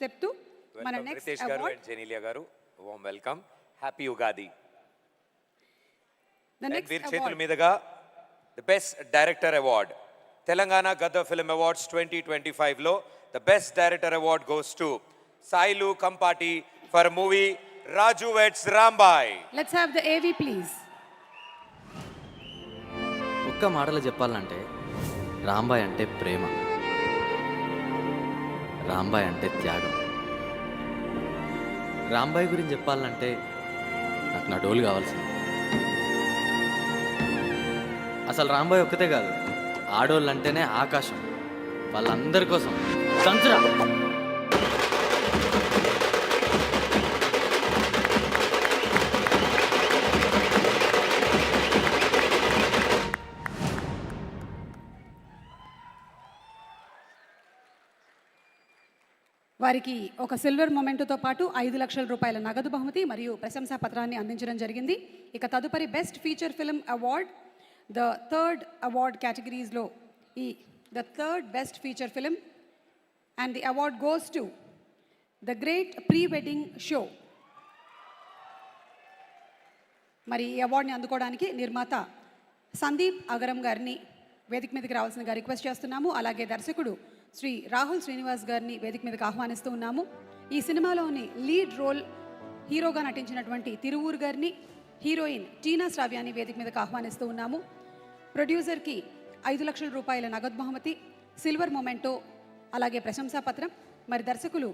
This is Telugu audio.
చెప్తూ మన Welcome next Ritesh garu award and Jenilia garu. Warm welcome. Happy Ugadi. The And next వీరి చేతుల అవార్డ్ మీదుగా the best director award Telangana Gaddar film awards 2025 లో the best director award goes to Sailu Kampati for movie Raju weds Rambai. Let's have the AV please. ఒక్క మాటలో చెప్పాలంటే రాంబాయ్ అంటే ప్రేమ, రాంబాయ్ అంటే త్యాగం. రాంబాయ్ గురించి చెప్పాలంటే నాకు నా డోలు కావాల్సింది. అసలు రాంబాయ్ ఒక్కతే కాదు, ఆడోళ్ళు అంటేనే ఆకాశం. వాళ్ళందరి కోసం తంతురా. వారికి ఒక సిల్వర్ మొమెంటోతో పాటు 5 లక్షల రూపాయల నగదు బహుమతి మరియు ప్రశంసా పత్రాన్ని అందించడం జరిగింది. ఇక తదుపరి best feature film award the third award కేటగిరీస్లో the third best feature film and the award goes to the great pre wedding show. మరి ఈ అవార్డుని అందుకోవడానికి నిర్మాత సందీప్ అగరం గారిని వేదిక మీదకి రావాల్సిందిగా రిక్వెస్ట్ చేస్తున్నాము. అలాగే దర్శకుడు శ్రీ రాహుల్ శ్రీనివాస్ గారిని వేదిక మీదకి ఆహ్వానిస్తూ ఉన్నాము. ఈ సినిమాలోని లీడ్ రోల్ హీరోగా నటించినటువంటి తిరువూరు గారిని, హీరోయిన్ టీనా శ్రావ్యాన్ని వేదిక మీదకి ఆహ్వానిస్తూ ఉన్నాము. ప్రొడ్యూసర్కి 5 లక్షల రూపాయల నగదు బహుమతి, సిల్వర్ మొమెంటో, అలాగే ప్రశంసా పత్రం. మరి దర్శకులు